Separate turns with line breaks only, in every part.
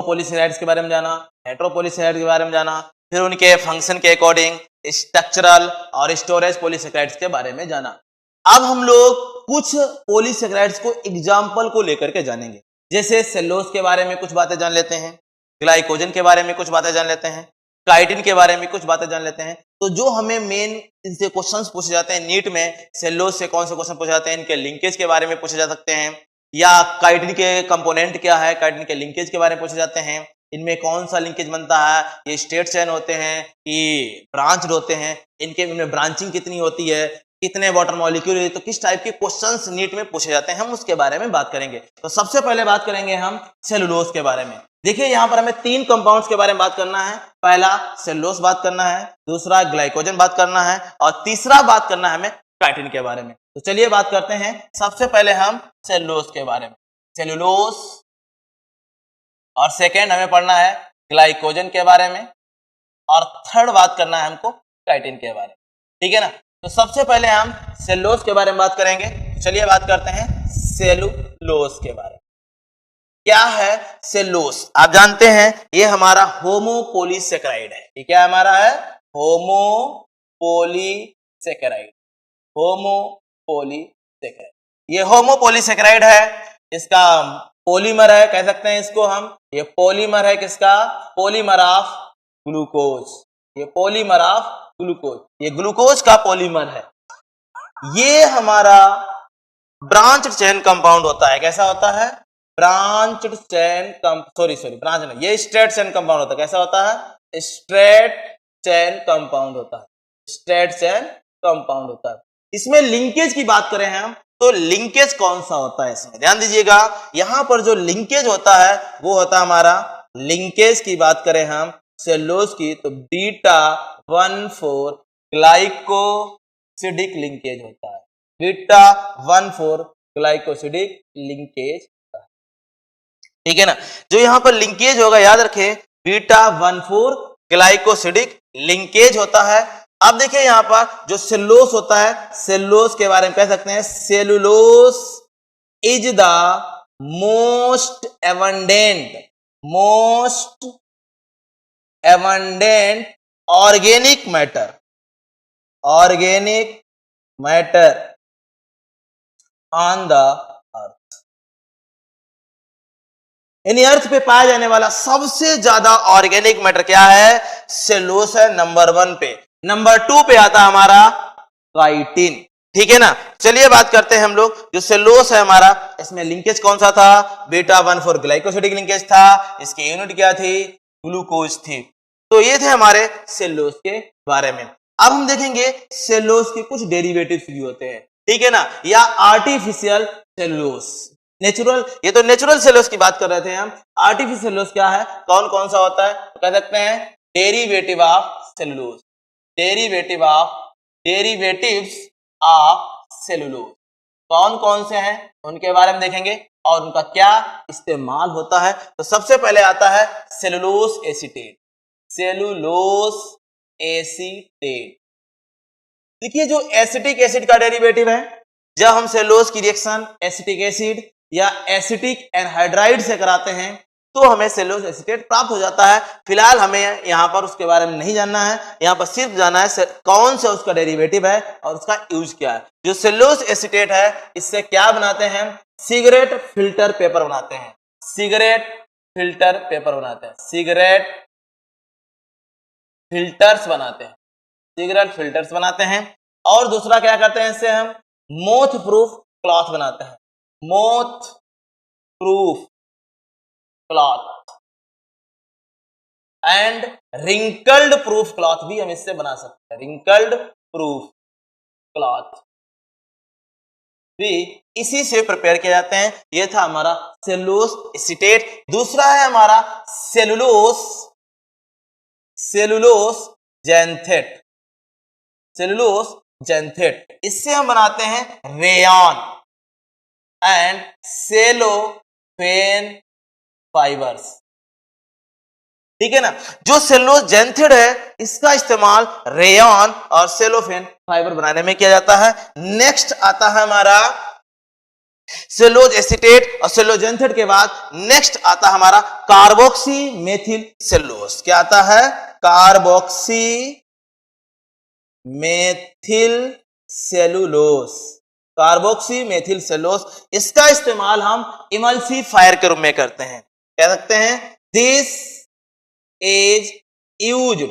होमोपॉलीसेकेराइड्स के बारे में जाना, हेटेरोपॉलीसेकेराइड्स के बारे में जाना, फिर उनके फंक्शन के अकॉर्डिंग स्ट्रक्चरल और स्टोरेज पॉलीसेकेराइड्स के बारे में जाना। अब हम लोग कुछ पॉलीसेकेराइड्स को एग्जाम्पल को लेकर के जानेंगे, जैसे सेलुलोज के बारे में कुछ बातें जान लेते हैं, ग्लाइकोजन के बारे में कुछ बातें जान लेते हैं, काइटिन के बारे में कुछ बातें जान लेते हैं। तो जो हमें मेन इनसे क्वेश्चंस पूछे जाते हैं नीट में, सेलुलोज से कौन से क्वेश्चन पूछे जाते हैं, इनके लिंकेज के बारे में पूछे जा सकते हैं, या काइटिन के कंपोनेंट क्या है, काइटिन के लिंकेज के बारे में पूछे जाते हैं, इनमें कौन सा लिंकेज बनता है, ये स्ट्रेट चेन होते हैं कि ब्रांच्ड होते हैं, इनमें ब्रांचिंग कितनी होती है, कितने वाटर मॉलिक्यूल है, तो किस टाइप के क्वेश्चंस नीट में पूछे जाते हैं, हम उसके बारे में बात करेंगे। तो सबसे पहले बात करेंगे हम सेलुलोज के बारे में। देखिए यहाँ पर हमें 3 कंपाउंड्स के बारे में बात करना है। पहला सेलुलोज बात करना है, दूसरा ग्लाइकोजन बात करना है, और तीसरा बात करना है हमें काइटिन के बारे में। तो चलिए बात करते हैं सबसे पहले हम सेलुलोज के बारे में। सेलुलोज, और सेकेंड हमें पढ़ना है ग्लाइकोजन के बारे में, और थर्ड बात करना है हमको काइटिन के बारे में। ठीक है ना। तो सबसे पहले हम सेलुलोज के बारे में बात करेंगे। चलिए बात करते हैं सेलुलोज के बारे में। क्या है सेलुलोज? आप जानते हैं ये हमारा होमोपॉलीसेकेराइड है। ये क्या हमारा है? होमोपॉलीसेकेराइड। होमोपॉलीसेकेराइड, ये होमोपॉलीसेकेराइड है। इसका पॉलीमर है, कह सकते हैं इसको हम, ये पॉलीमर है किसका? Polymer of glucose. ये पॉलीमर ऑफ ग्लूकोज, ये ग्लूकोज का पॉलीमर है। ये हमारा ब्रांच चेन कंपाउंड होता है। कैसा होता है? ब्रांच्ड चेन ब्रांच नहीं, ये स्ट्रेट चेन कंपाउंड होता है। कैसा होता है? स्ट्रेट चेन कंपाउंड होता है। स्ट्रेट चेन कंपाउंड होता है। इसमें लिंकेज की बात करें हम, तो लिंकेज कौन सा होता है इसमें? ध्यान दीजिएगा, यहां पर जो लिंकेज होता है वो होता है हमारा, लिंकेज की बात करें हम सेलुलोज की, तो बीटा 1,4 ग्लाइकोसिडिक लिंकेज होता है। बीटा 1,4 ग्लाइकोसिडिक लिंकेज, ठीक है ना। जो यहां पर लिंकेज होगा याद रखें, बीटा 1,4 ग्लाइकोसिडिक लिंकेज होता है। अब देखिए यहां पर जो सेलुलोज होता है, सेलुलोज के बारे में कह सकते हैं cellulose is the most abundant organic matter on the earth. यानी अर्थ पे पाया जाने वाला सबसे ज्यादा ऑर्गेनिक मैटर क्या है? सेलुलोज है नंबर 1 पे। नंबर 2 पे आता है हमारा काइटिन। ठीक है ना। चलिए बात करते हैं हम लोग, जो सेलुलोज है हमारा, इसमें लिंकेज कौन सा था? बीटा 1,4 ग्लाइकोसिडिक लिंकेज था। इसकी यूनिट क्या थी? ग्लूकोज थी। तो ये थे हमारे सेलुलोज के बारे में। अब हम देखेंगे सेलुलोज के कुछ डेरिवेटिव्स भी होते हैं। ठीक है ना, या आर्टिफिशियल सेलुलोज, नेचुरल, ये तो नेचुरल सेलुलोज की बात कर रहे थे हम। आर्टिफिशियल सेलुलोज क्या है, कौन कौन सा होता है? तो कह सकते हैं डेरिवेटिव्स ऑफ सेलुलोज। कौन कौन से हैं उनके बारे में देखेंगे और उनका क्या इस्तेमाल होता है। तो सबसे पहले आता है सेलुलोज एसीटेट। देखिए जो एसिटिक एसिड का डेरिवेटिव है, जब हम सेलुलोज की रिएक्शन एसिटिक एसिड या एसिटिक एनहाइड्राइड से कराते हैं तो हमें सेलुलोज एसीटेट प्राप्त हो जाता है। फिलहाल हमें यहाँ पर उसके बारे में नहीं जानना है, यहाँ पर सिर्फ जानना है कौन सा उसका डेरिवेटिव है और उसका यूज क्या है। जो सेलुलोज एसीटेट है, इससे क्या बनाते हैं? सिगरेट फिल्टर पेपर बनाते हैं। सिगरेट फिल्टर्स बनाते हैं। और दूसरा क्या करते हैं, इससे हम मोथ प्रूफ क्लॉथ बनाते हैं। Moth proof cloth and wrinkled proof cloth भी हम इससे बना सकते हैं। रिंकल्ड प्रूफ क्लॉथ भी इसी से प्रिपेयर किए जाते हैं। यह था हमारा सेलुलोज एसीटेट। दूसरा है हमारा सेलुलोज जैंथेट। इससे हम बनाते हैं रेयॉन एंड सेलोफेन फाइबर्स। ठीक है ना। जो सेलुलोज जैंथेट है, इसका इस्तेमाल रेयॉन और सेलोफेन फाइबर बनाने में किया जाता है। नेक्स्ट आता है हमारा सेलुलोज एसीटेट और सेलुलोजेंथेट के बाद नेक्स्ट आता हमारा कार्बोक्सी मेथिल सेलुलोज। क्या आता है? Carboxy methyl cellulose. Carboxy methyl cellulose, इसका इस्तेमाल हम इमल्सिफायर के रूप में करते हैं। कह सकते हैं this is used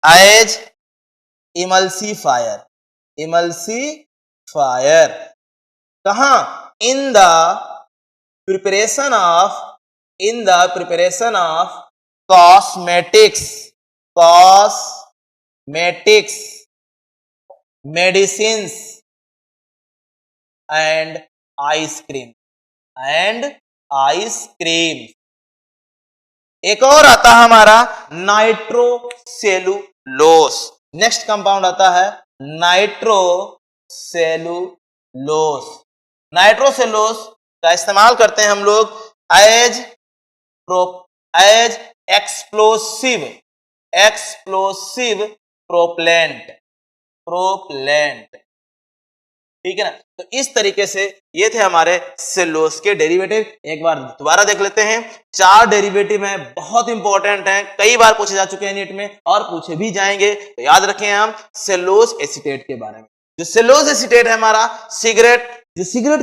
as emulsifier. Emulsifier कहां? In the preparation of cosmetics medicines and ice cream एक और आता है हमारा नाइट्रोसेलुलोज। नेक्स्ट कंपाउंड आता है नाइट्रोसेलुलोज। नाइट्रोसेलुलोज का इस्तेमाल करते हैं हम लोग एज एक्सप्लोसिव प्रोपेलेंट। ठीक है ना। तो इस तरीके से ये थे हमारे सेलुलोज के डेरिवेटिव। एक बार दोबारा देख लेते हैं। 4 डेरिवेटिव हैं, बहुत इंपॉर्टेंट हैं, कई बार पूछे जा चुके हैं नीट में और पूछे भी जाएंगे। तो याद रखें हम सेलुलोज एसीटेट के बारे में। जो सेलुलोज एसीटेट है हमारा सिगरेट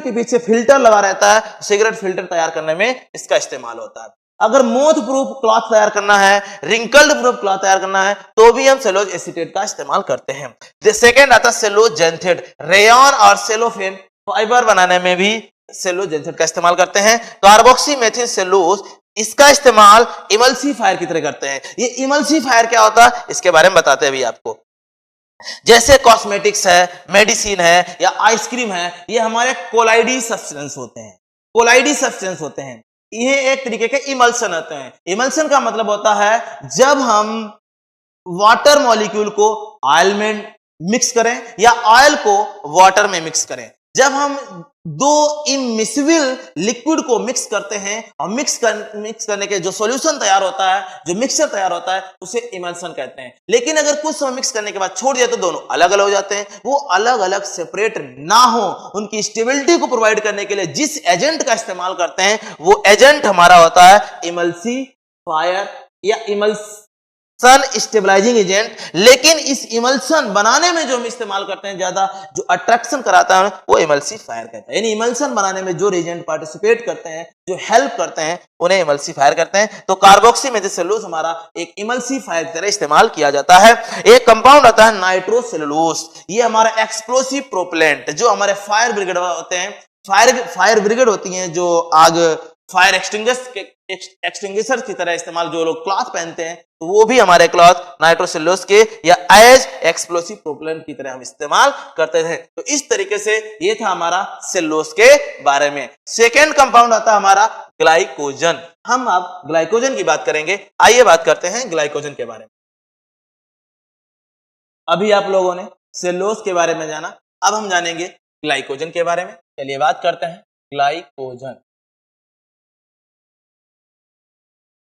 के पीछे फिल्टर लगा रहता है, सिगरेट फिल्टर तैयार करने में इसका इस्तेमाल होता है। अगर मोथ प्रूफ क्लॉथ तैयार करना है, रिंकल्ड प्रूफ क्लॉथ तैयार करना है, तो भी हम सेलुलोज एसीटेट का इस्तेमाल करते हैं। सेकंड आता है सेलुलोजेंथेट। रेयन और सेलोफेन फाइबर बनाने में भी सेलुलोजेंथेट का इस्तेमाल करते हैं। कार्बोक्सी मेथिल सेलुलोज, इसका इस्तेमाल इमल्सिफायर की तरह करते हैं। ये इमल्सिफायर क्या होता है इसके बारे में बताते हैं अभी आपको। जैसे कॉस्मेटिक्स है, मेडिसिन है या आइसक्रीम है, ये हमारे कोलाइडी सब्सटेंस होते हैं। ये एक तरीके के इमल्सन होते हैं। इमल्सन का मतलब होता है जब हम वाटर मॉलिक्यूल को ऑयल में मिक्स करें या ऑयल को वाटर में मिक्स करें। जब हम 2 इमिसिबल लिक्विड को मिक्स करते हैं और मिक्स करने के जो सॉल्यूशन तैयार होता है, जो मिक्सचर तैयार होता है, उसे इमल्सन कहते हैं। लेकिन अगर कुछ समय मिक्स करने के बाद छोड़ दिया तो दोनों अलग अलग हो जाते हैं। वो अलग अलग सेपरेट ना हो, उनकी स्टेबिलिटी को प्रोवाइड करने के लिए जिस एजेंट का इस्तेमाल करते हैं वो एजेंट हमारा होता है इमल्सिफायर या इमल्सन स्टेबलाइजिंग एजेंट। लेकिन इस इमल्सन बनाने में जो हम इस्तेमाल करते हैं ज्यादा, जो अट्रैक्शन कराता है, वो इमल्सिफायर कहता है। यानी इमल्सन बनाने में जो एजेंट पार्टिसिपेट करते हैं, जो हेल्प करते हैं, उन्हें इमल्सिफायर कहते हैं। तो कार्बोक्सी मेथिल सेलुलोज हमारा एक इमल्सिफायर की तरह इस्तेमाल किया जाता है। एक कंपाउंड आता है नाइट्रोसेलुलोज। ये हमारा एक्सप्लोसिव प्रोपेलेंट, जो हमारे फायर ब्रिगेड होते हैं, फायर ब्रिगेड होती हैं, जो आग फायर एक्सटिंग्विशर की तरह इस्तेमाल, जो लोग क्लॉथ पहनते हैं, तो वो भी हमारे क्लॉथ नाइट्रोसेलुलोज के या एज एक्सप्लोसिव प्रोपेलेंट की तरह हम इस्तेमाल करते थे। तो इस तरीके से ये था हमारा सेलुलोज के बारे में। सेकेंड कंपाउंड आता है हमारा ग्लाइकोजन। हम अब ग्लाइकोजन की बात करेंगे। आइए बात करते हैं ग्लाइकोजन के बारे में। अभी आप लोगों ने सेलुलोज के बारे में जाना, अब हम जानेंगे ग्लाइकोजन के बारे में। चलिए बात करते हैं ग्लाइकोजन।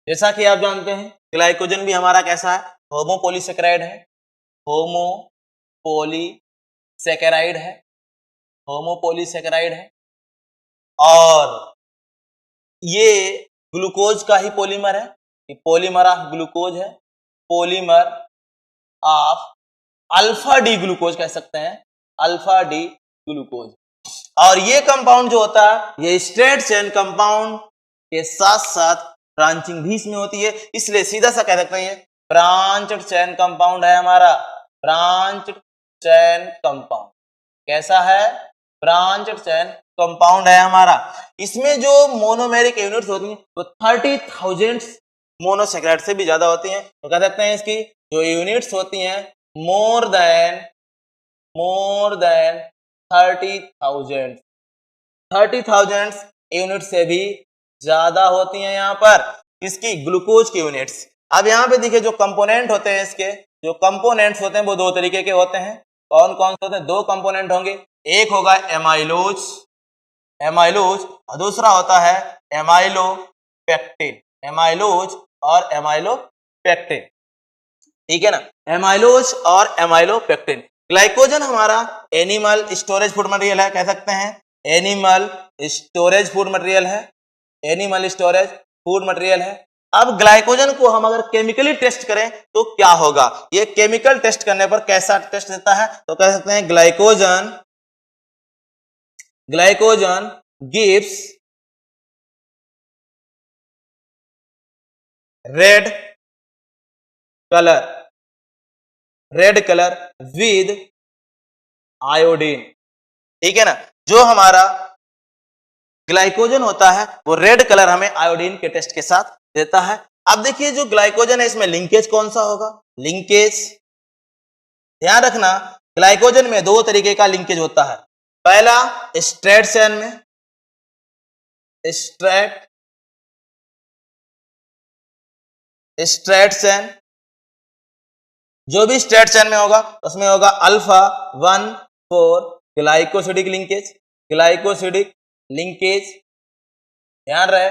जैसा कि आप जानते हैं ग्लाइकोजन भी हमारा कैसा है? होमोपोलीसेकेराइड है। होमोपोलीसेकेराइड है और ये ग्लूकोज का ही पॉलीमर है। ये पॉलीमर ऑफ ग्लूकोज है, polymer of alpha D glucose कह सकते हैं, अल्फा डी ग्लूकोज। और ये कंपाउंड जो होता है, ये स्ट्रेट चेन कंपाउंड के साथ साथ ब्रांचिंग भी इसमें होती है, इसलिए सीधा सा कह सकते हैं ब्रांच्ड चेन कंपाउंड है हमारा। ब्रांच्ड चेन कंपाउंड कैसा है? ब्रांच्ड चेन कंपाउंड है हमारा। इसमें जो मोनोमेरिक यूनिट्स होती हैं वो 30,000 मोनोसेकेराइड से भी ज्यादा होती हैं। तो कह सकते हैं इसकी जो यूनिट्स होती हैं मोर देन 30,000 यूनिट से भी ज्यादा होती हैं यहाँ पर इसकी ग्लूकोज की यूनिट्स। अब यहाँ पे देखिए जो कंपोनेंट होते हैं, इसके जो कंपोनेंट्स होते हैं वो 2 तरीके के होते हैं। कौन कौन से होते हैं? 2 कंपोनेंट होंगे। एक होगा एमाइलोज और दूसरा होता है एमाइलोपेक्टिन। एमाइलोज और एमाइलोपेक्टिन, ठीक है ना। एमाइलोज और एमाइलोपेक्टिन। ग्लाइकोजन हमारा एनिमल स्टोरेज फूड मटेरियल है, कह सकते हैं एनिमल स्टोरेज फूड मटेरियल है, एनिमल स्टोरेज फूड मटेरियल है। अब ग्लाइकोजन को हम अगर केमिकली टेस्ट करें तो क्या होगा, ये केमिकल टेस्ट करने पर कैसा टेस्ट देता है, तो कह सकते हैं glycogen gives red colour with iodine. ठीक है ना, जो हमारा ग्लाइकोजन होता है वो रेड कलर हमें आयोडीन के टेस्ट के साथ देता है। अब देखिए जो ग्लाइकोजन है इसमें लिंकेज कौन सा होगा, लिंकेज ध्यान रखना, ग्लाइकोजन में दो तरीके का लिंकेज होता है। पहला स्ट्रेट चेन में, स्ट्रेट चेन, जो भी स्ट्रेट चेन में होगा उसमें होगा अल्फा 1,4 ग्लाइकोसिडिक लिंकेज। ध्यान रहे,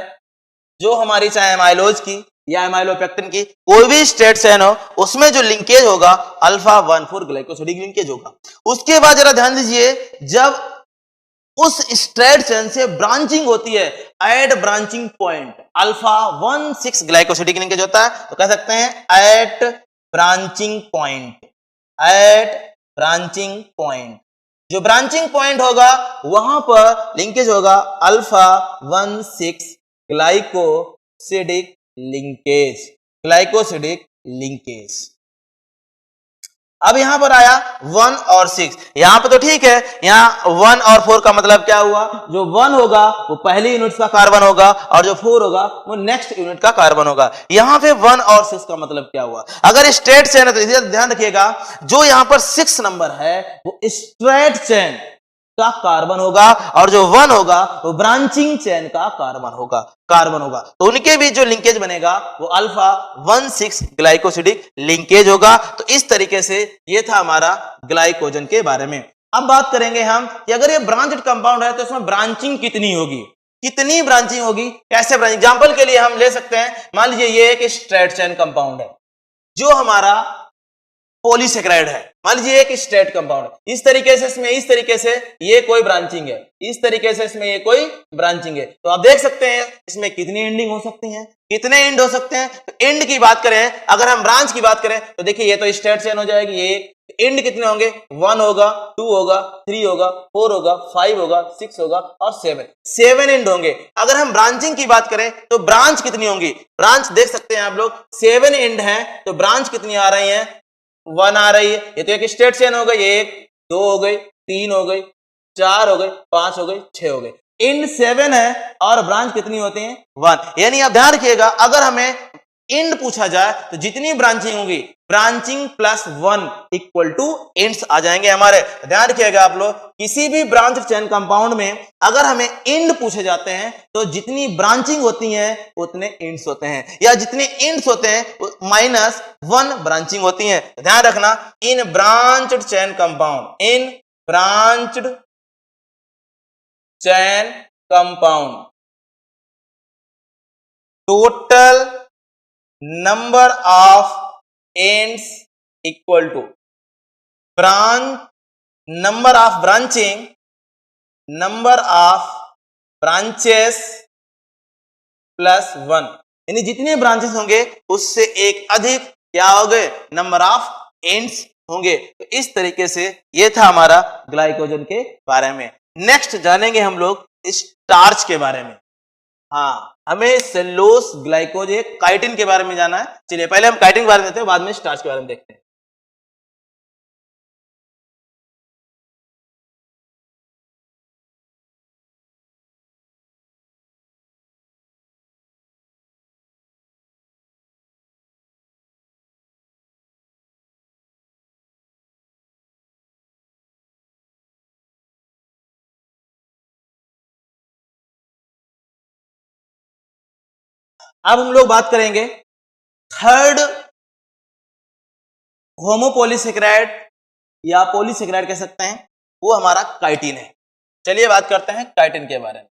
जो हमारी चाहे एमाइलोज की या एमाइलोपेक्टिन की कोई भी स्ट्रेट चेन हो उसमें जो लिंकेज होगा अल्फा 1,4 ग्लाइकोसिडिक लिंकेज होगा। उसके बाद जरा ध्यान दीजिए, जब उस स्ट्रेट चेन से ब्रांचिंग होती है at branching point alpha 1,6 glycosidic linkage होता है, तो कह सकते हैं एट ब्रांचिंग पॉइंट, जो ब्रांचिंग पॉइंट होगा वहां पर लिंकेज होगा अल्फा 1,6 ग्लाइकोसिडिक लिंकेज। अब यहां पर आया 1 और 6, यहां पर तो ठीक है, यहां 1 और 4 का मतलब क्या हुआ, जो 1 होगा वो पहली यूनिट का कार्बन होगा और जो 4 होगा वो नेक्स्ट यूनिट का कार्बन होगा। यहां पे 1 और 6 का मतलब क्या हुआ, अगर स्ट्रेट चेन है तो इसे ध्यान रखिएगा, जो यहां पर 6 नंबर है वो स्ट्रेट चेन का कार्बन होगा और जो 1 होगा वो ब्रांचिंग चेन का कार्बन होगा, तो उनके बीच जो लिंकेज बनेगा वो अल्फा 1,6 ग्लाइकोसिडिक लिंकेज होगा। तो इस तरीके से ये था हमारा ग्लाइकोजन के बारे में। अब बात करेंगे हम कि अगर ये ब्रांच्ड कंपाउंड है तो इसमें ब्रांचिंग कितनी होगी, कैसे ब्रांचिंग। एग्जांपल के लिए हम ले सकते हैं, मान लीजिए ये एक स्ट्रेट चेन कंपाउंड है जो हमारा पॉलीसेकेराइड है, मान लीजिए एक स्ट्रेट कंपाउंड, इस तरीके से ये कोई ब्रांचिंग है, इस तरीके से इसमें ये कोई ब्रांचिंग है, तो आप देख सकते हैं इसमें कितनी एंडिंग हो सकती हैं, कितने एंड हो सकते हैं। तो एंड की बात करें, अगर हम ब्रांच की बात करें तो देखिए ये तो स्ट्रेट चेन हो जाएगी, ये एंड कितने होंगे, 1 होगा, 2 होगा, 3 होगा, 4 होगा, 5 होगा, 6 होगा और 7 एंड होंगे। अगर हम ब्रांचिंग की बात करें तो ब्रांच कितनी होंगी, ब्रांच देख सकते हैं आप लोग 7 एंड है, तो ब्रांच कितनी आ रही है, 1 आ रही है। ये तो एक स्ट्रेट चेन हो गई, 1 2 हो गई, 3 हो गई, 4 हो गई, 5 हो गई, 6 हो गई, एंड 7 है और ब्रांच कितनी होती है, 1। यानी आप ध्यान रखिएगा, अगर हमें एंड पूछा जाए तो जितनी ब्रांचिंग होगी, branching plus 1 equal to ends आ जाएंगे हमारे। ध्यान रखिएगा आप लोग, किसी भी ब्रांच चेन कंपाउंड में अगर हमें एंड पूछे जाते हैं तो जितनी ब्रांचिंग होती है उतने एंड्स होते हैं, या जितने एंड्स होते हैं -1 ब्रांचिंग होती है। ध्यान रखना, in branched chain compound total number of ends equal to number of branches plus 1, यानी जितने ब्रांचेस होंगे उससे एक अधिक क्या हो गए, नंबर ऑफ एंड्स होंगे। तो इस तरीके से ये था हमारा ग्लाइकोजन के बारे में। नेक्स्ट जानेंगे हम लोग स्टार्च के बारे में। हाँ, हमें सेलुलोज, ग्लाइकोज, काइटिन के बारे में जाना है। चलिए पहले हम काइटिन के बारे में देखते हैं, बाद में स्टार्च के बारे में देखते हैं। अब हम लोग बात करेंगे थर्ड होमोपॉलीसेकेराइड या पॉलीसेकेराइड कह सकते हैं, वो हमारा काइटिन है। चलिए बात करते हैं काइटिन के बारे में।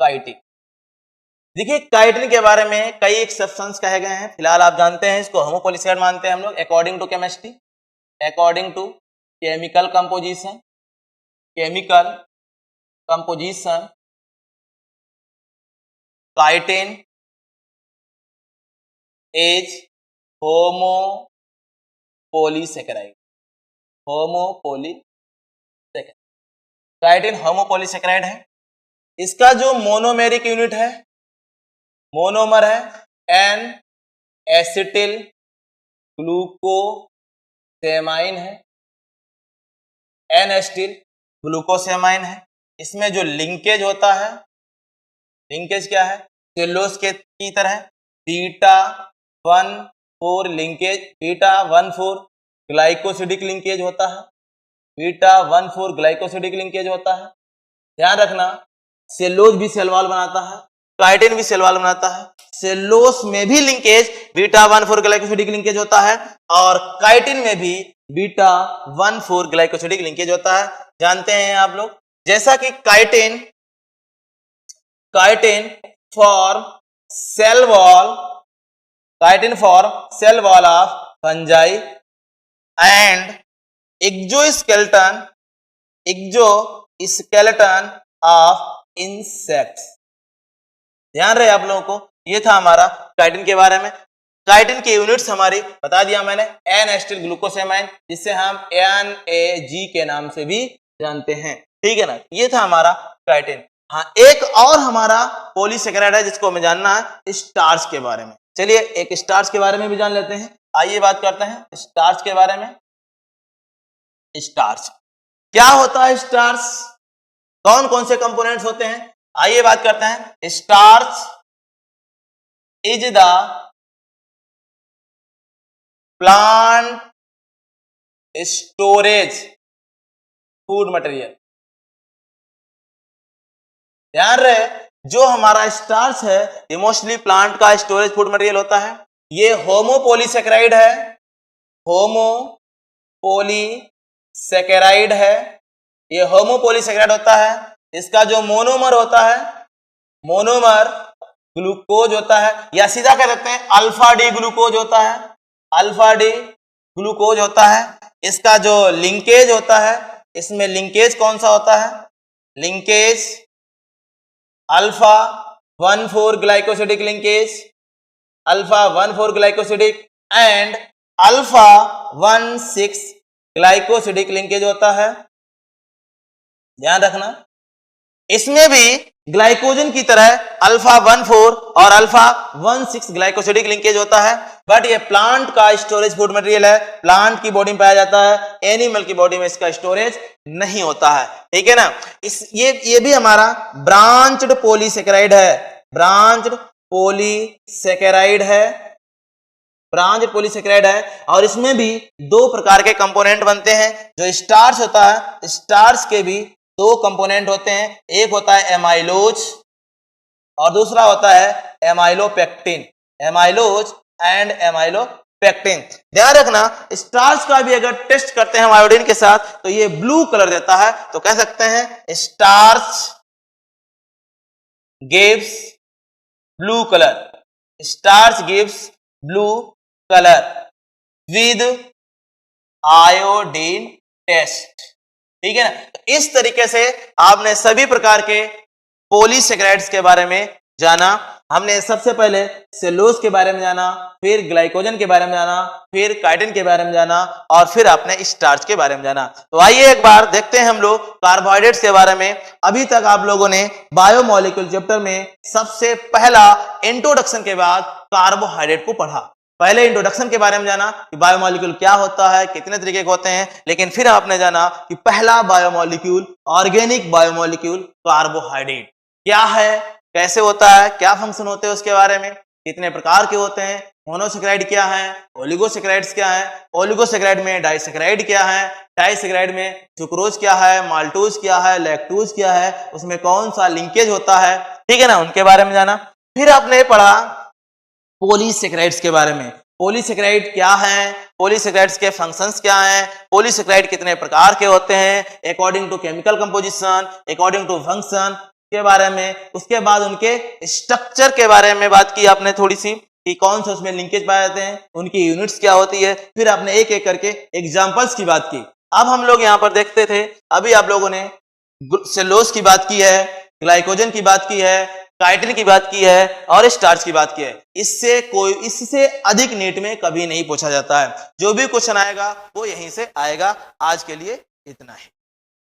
काइटिन, देखिए काइटिन के बारे में कई एक्सेप्शंस कहे गए हैं। फिलहाल आप जानते हैं इसको होमोपॉलीसेकेराइड मानते हैं हम लोग according to chemistry, according to chemical composition, chemical composition, chitin is homopolysaccharide. Homopolysaccharide, chitin homopolysaccharide है। इसका जो मोनोमेरिक यूनिट है, मोनोमर है एन एसिटिल ग्लूकोसेमाइन है, एन एसिटिल ग्लूकोसेमाइन है। इसमें जो लिंकेज होता है, लिंकेज क्या है, सेलुलोज के की तरह beta 1,4 linkage, beta 1,4 glycosidic linkage होता है, बीटा 1,4 ग्लाइकोसिडिक लिंकेज होता है। ध्यान रखना, सेलुलोज भी सेल वॉल बनाता है, काइटिन भी सेल वॉल बनाता है। सेलुलोज में भी लिंकेज बीटा 1,4 ग्लाइकोसिडिक लिंकेज होता है और काइटिन में भी बीटा 1,4 ग्लाइकोसिडिक लिंकेज होता है। जानते हैं आप लोग, जैसा कि chitin form cell wall, chitin form cell wall of fungi and exoskeleton of insects. ध्यान रहे आप लोगों को, ये था हमारा काइटिन के बारे में। काइटिन की यूनिट्स हमारी बता दिया मैंने, एन एसिटिल ग्लूकोसेमाइन, जिससे हम NAG के नाम से भी जानते हैं, ठीक है ना। ये था हमारा काइटिन। हाँ, एक और हमारा पॉलीसेकेराइड है जिसको हमें जानना है, स्टार्च के बारे में। चलिए एक स्टार्च के बारे में भी जान लेते हैं। आइए बात करते हैं स्टार्च के बारे में। स्टार्च क्या होता है, स्टार्च कौन कौन से कंपोनेंट्स होते हैं, आइए बात करते हैं। Starch is the plant storage food material. ध्यान रहे, जो हमारा स्टार्च है ये मोस्टली प्लांट का स्टोरेज फूड मटेरियल होता है। ये होमोपोलीसेकेराइड है, होमोपोलीसेकेराइड है, ये होमोपोलीसेकेराइड होता है। इसका जो मोनोमर होता है, मोनोमर ग्लूकोज होता है, या सीधा कह सकते हैं अल्फा डी ग्लूकोज होता है, अल्फा डी ग्लूकोज होता है। इसका जो लिंकेज होता है, इसमें लिंकेज कौन सा होता है, linkage alpha 1,4 glycosidic linkage, alpha 1,4 glycosidic and alpha 1,6 glycosidic linkage होता है। ध्यान रखना, इसमें भी ग्लाइकोजन की तरह अल्फा 1,4 और अल्फा 1,6 ग्लाइकोसिडिक लिंकेज होता है, बट ये प्लांट का स्टोरेज फूड मटेरियल है, प्लांट की बॉडी में पाया जाता है, एनिमल की बॉडी में इसका स्टोरेज नहीं होता है, ठीक है ना। ये भी हमारा ब्रांच्ड पॉलीसेकेराइड है, ब्रांच्ड पॉलीसेकेराइड है, ब्रांच्ड पॉलीसेकेराइड है। और इसमें भी दो प्रकार के कंपोनेंट बनते हैं। जो स्टार्च होता है, स्टार्च के भी दो कंपोनेंट होते हैं, एक होता है एमाइलोज और दूसरा होता है एमाइलोपेक्टिन, एमाइलोज एंड एमाइलोपेक्टिन। ध्यान रखना, स्टार्च का भी अगर टेस्ट करते हैं हम आयोडीन के साथ तो ये ब्लू कलर देता है, तो कह सकते हैं starch gives blue colour, starch gives blue colour with iodine test, ठीक है ना। तो इस तरीके से आपने सभी प्रकार के पॉलीसेकेराइड्स के बारे में जाना। हमने सबसे पहले सेलुलोज के बारे में जाना, फिर ग्लाइकोजन के बारे में जाना, फिर काइटिन के बारे में जाना और फिर आपने स्टार्च के बारे में जाना। तो आइए एक बार देखते हैं हम लोग कार्बोहाइड्रेट्स के बारे में। अभी तक आप लोगों ने बायोमोलिक्यूल चैप्टर में सबसे पहला इंट्रोडक्शन के बाद कार्बोहाइड्रेट को पढ़ा। पहले इंट्रोडक्शन के बारे में जाना कि बायोमोलिक्यूल क्या होता है, कितने तरीके के होते हैं, लेकिन फिर आपने जाना कि पहला बायोमोलिक्यूल, ऑर्गेनिक बायोमोलिक्यूल कार्बोहाइड्रेट क्या है, कैसे होता है, क्या फंक्शन होते हैं उसके बारे में, कितने प्रकार के होते हैं, मोनोसेकेराइड क्या है, ओलिगोसेकेराइड्स क्या है, ओलिगोसेकेराइड में डाइसेकेराइड क्या है, डाइसेकेराइड में सुक्रोज क्या है, माल्टोज क्या है, लैक्टोज क्या है, उसमें कौन सा लिंकेज होता है, ठीक है ना, उनके बारे में जाना। फिर आपने पढ़ा पॉलीसेकेराइड्स के बारे में, पॉलीसेकेराइड क्या है, पॉलीसेकेराइड्स के फंक्शंस क्या हैं, पॉलीसेकेराइड कितने प्रकार के होते हैं according to chemical composition, according to function के बारे में। उसके बाद उनके स्ट्रक्चर के बारे में बात की आपने थोड़ी सी कि कौन से उसमें लिंकेज पाए जाते हैं, उनकी यूनिट्स क्या होती है। फिर आपने एक एक करके एग्जांपल्स की बात की। अब हम लोग यहाँ पर देखते थे, अभी आप लोगों ने सेलुलोज की बात की है, ग्लाइकोजन की बात की है, काइटिन की बात की है और स्टार्च की बात की है। इससे अधिक नीट में कभी नहीं पूछा जाता है। जो भी क्वेश्चन आएगा वो यहीं से आएगा। आज के लिए इतना ही।